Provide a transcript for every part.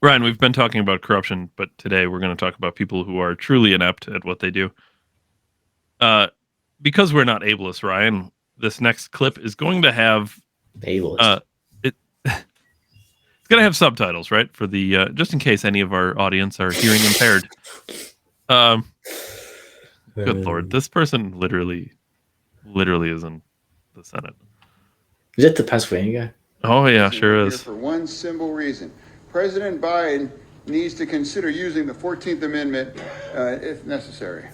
Ryan, we've been talking about corruption, but today we're going to talk about people who are truly inept at what they do. Because we're not ableist, Ryan, this next clip is going to have ableist. It's going to have subtitles, right? For the just in case any of our audience are hearing impaired. Good Lord, this person literally is in the Senate. Is it the Pennsylvania guy? Oh yeah, sure is. For one simple reason, President Biden needs to consider using the 14th Amendment if necessary.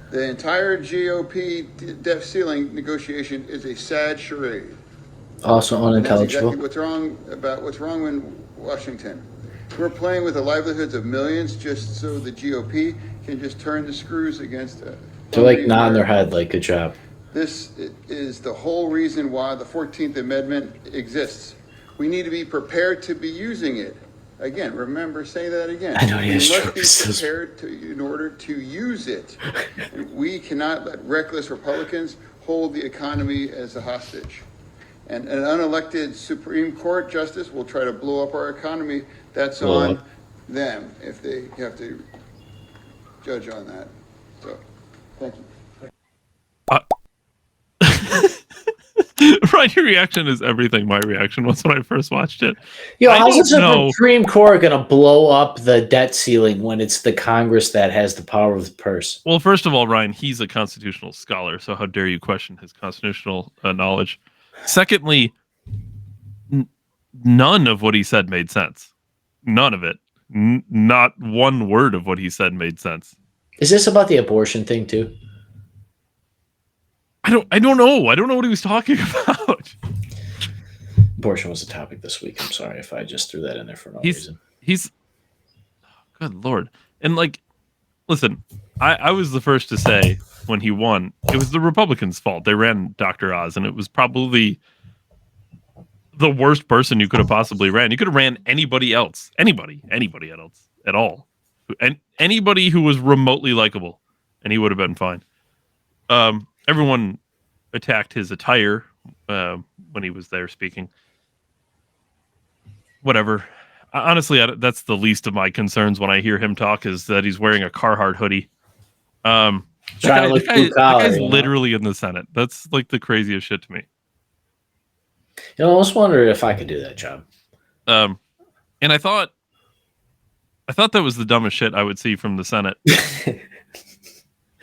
The entire GOP debt ceiling negotiation is a sad charade. Also unintelligible. That's exactly what's wrong in Washington. We're playing with the livelihoods of millions just so the GOP can just turn the screws against. They're like nodding their head, like good job. This is the whole reason why the 14th Amendment exists. We need to be prepared to be using it. Again, remember, say that again. I know we must be prepared in order to use it. We cannot let reckless Republicans hold the economy as a hostage. And an unelected Supreme Court justice will try to blow up our economy. That's on them if they have to judge on that. So, thank you. Right, your reaction is everything my reaction was when I first watched it. Yo, how's the Supreme Court going to blow up the debt ceiling when it's the Congress that has the power of the purse? Well, first of all, Ryan, he's a constitutional scholar, so how dare you question his constitutional knowledge? Secondly, none of what he said made sense. None of it. Not one word of what he said made sense. Is this about the abortion thing too? I don't know. I don't know what he was talking about. Abortion was a topic this week. I'm sorry if I just threw that in there for no reason. He's good Lord. And like, listen, I was the first to say when he won, it was the Republicans' fault. They ran Dr. Oz, and it was probably the worst person you could have possibly ran. You could have ran anybody else. Anybody else at all. And anybody who was remotely likable, and he would have been fine. Everyone attacked his attire when he was there speaking. Whatever. Honestly, that's the least of my concerns when I hear him talk is that he's wearing a Carhartt hoodie. That guy's literally in the Senate. That's like the craziest shit to me. You know, I almost wonder if I could do that job. And I thought that was the dumbest shit I would see from the Senate.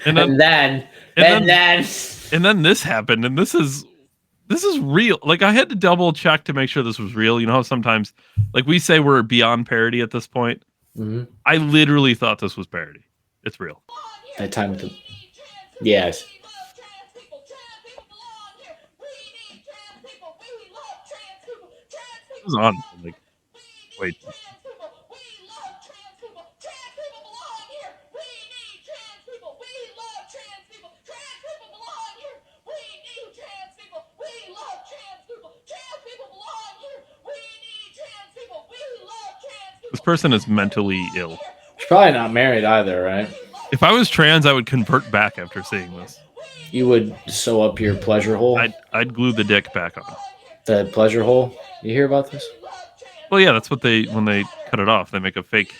And then this happened, and this is real. Like, I had to double check to make sure this was real. You know how sometimes, like, we say we're beyond parody at this point. Mm-hmm. I literally thought this was parody. It's real. That time with the yes. It was on. Like, wait. This person is mentally ill. She's probably not married either, right? If I was trans, I would convert back after seeing this. You would sew up your pleasure hole? I'd glue the dick back on. The pleasure hole? You hear about this? Well, yeah, that's what when they cut it off, they make a fake.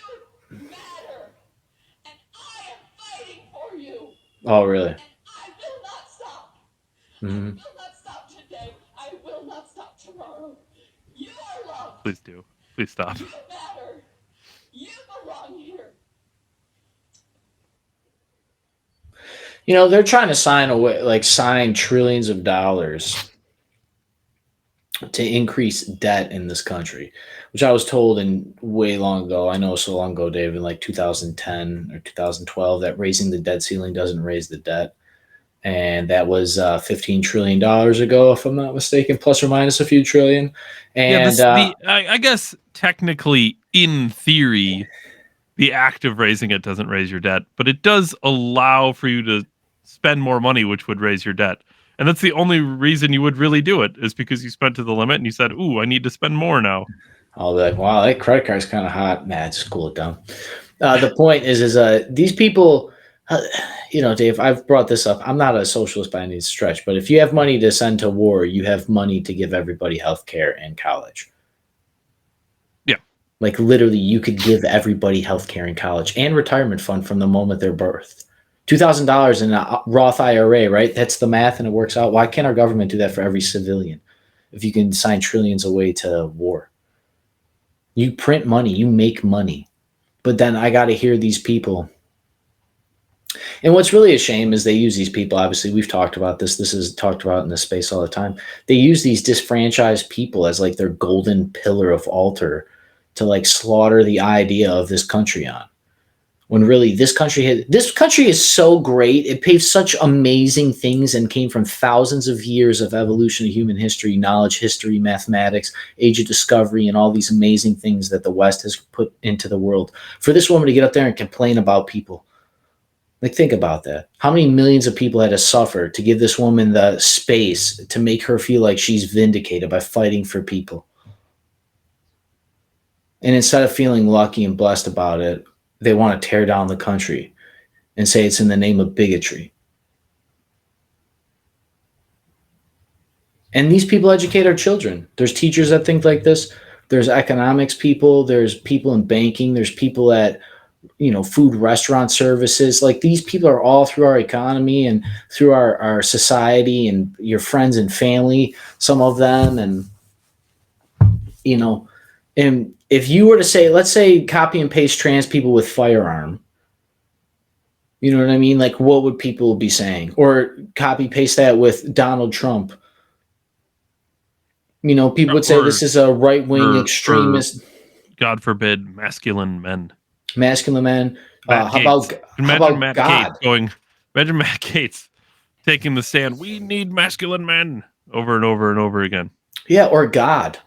Oh, really? I will not stop. Mm-hmm. I will not stop today. I will not stop tomorrow. You are loved. Please do. Please stop. You matter. You belong here. You know, they're trying to sign trillions of dollars to increase debt in this country, which I was told in way long ago. I know so long ago, Dave, in like 2010 or 2012, that raising the debt ceiling doesn't raise the debt. And that was $15 trillion ago, if I'm not mistaken, plus or minus a few trillion. And I guess technically, in theory, the act of raising it doesn't raise your debt, but it does allow for you to spend more money, which would raise your debt. And that's the only reason you would really do it, is because you spent to the limit and you said, ooh, I need to spend more now. I'll be like, wow, that credit card's kind of hot. Nah, just cool it down. The point is these people, you know, Dave, I've brought this up. I'm not a socialist by any stretch, but if you have money to send to war, you have money to give everybody health care and college. Yeah. Like literally, you could give everybody health care in college and retirement fund from the moment they're birthed. $2,000 in a Roth IRA, right? That's the math, and it works out. Why can't our government do that for every civilian? If you can sign trillions away to war, you print money, you make money. But then I got to hear these people. And what's really a shame is they use these people. Obviously, we've talked about this. This is talked about in this space all the time. They use these disfranchised people as like their golden pillar of altar to like slaughter the idea of this country on. When really this country is so great. It paved such amazing things and came from thousands of years of evolution of human history, knowledge, history, mathematics, age of discovery, and all these amazing things that the West has put into the world. For this woman to get up there and complain about people, like, think about that. How many millions of people had to suffer to give this woman the space to make her feel like she's vindicated by fighting for people? And instead of feeling lucky and blessed about it, they want to tear down the country and say it's in the name of bigotry. And these people educate our children. There's teachers that think like this. There's economics people. There's people in banking. There's people at food restaurant services. Like, these people are all through our economy and through our society, and your friends and family, some of them. And and if you were to say, let's say, copy and paste trans people with firearm, you know what I mean? Like, what would people be saying? Or copy paste that with Donald Trump. People would say this is a right-wing extremist. God forbid, masculine men. Masculine men. How about Matt God? Gaetz imagine Matt Gaetz taking the stand. We need masculine men over and over and over again. Yeah, or God,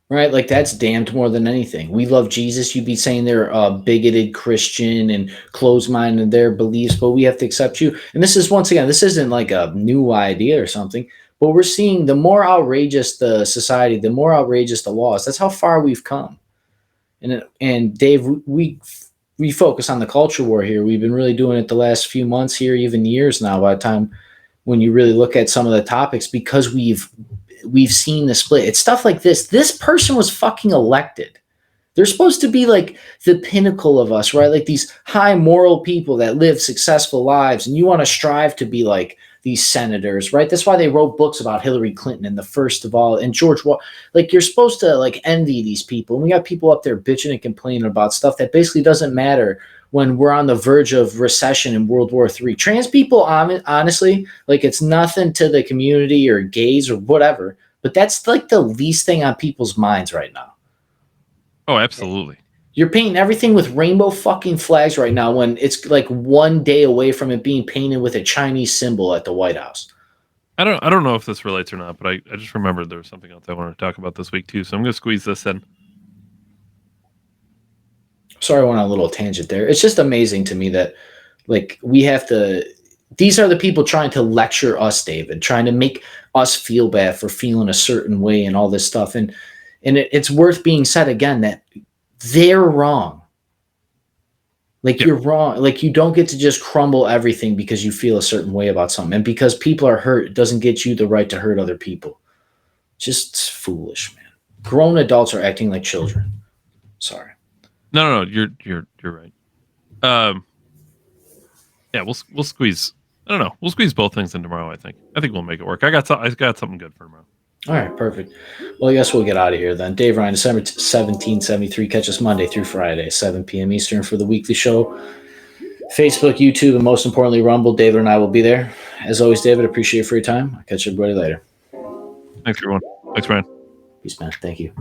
right? Like, that's damned more than anything. We love Jesus. You'd be saying they're a bigoted Christian and closed-minded in their beliefs, but we have to accept you. And this is, once again, this isn't like a new idea or something, but we're seeing the more outrageous the society, the more outrageous the laws. That's how far we've come. And Dave, we focus on the culture war here. We've been really doing it the last few months here, even years now, by the time when you really look at some of the topics, because we've seen the split. It's stuff like this. This person was fucking elected. They're supposed to be like the pinnacle of us, right? Like these high moral people that live successful lives, and you want to strive to be like these senators, right? That's why they wrote books about Hillary Clinton and the first of all, and George. Like, you're supposed to like envy these people. And we got people up there bitching and complaining about stuff that basically doesn't matter when we're on the verge of recession in World War III. Trans people, honestly, like, it's nothing to the community or gays or whatever, but that's like the least thing on people's minds right now. Oh, absolutely. You're painting everything with rainbow fucking flags right now when it's like one day away from it being painted with a Chinese symbol at the White House. I don't know if this relates or not, but I just remembered there was something else I wanted to talk about this week too. So I'm going to squeeze this in. Sorry, I went on a little tangent there. It's just amazing to me that, like, we have to. These are the people trying to lecture us, David, trying to make us feel bad for feeling a certain way and all this stuff. And it's worth being said again that they're wrong. Like, You're wrong. Like, you don't get to just crumble everything because you feel a certain way about something. And because people are hurt, it doesn't get you the right to hurt other people. Just foolish, man. Grown adults are acting like children. Sorry. No, you're right. Yeah, we'll squeeze. I don't know. We'll squeeze both things in tomorrow. I think we'll make it work. I got something good for tomorrow. All right, perfect. Well, I guess we'll get out of here then. Dave Ryan, December 1773. Catch us Monday through Friday, 7 p.m. Eastern for the weekly show. Facebook, YouTube, and most importantly, Rumble. David and I will be there. As always, David, appreciate you for your time. I'll catch everybody later. Thanks, everyone. Thanks, Ryan. Peace, man. Thank you.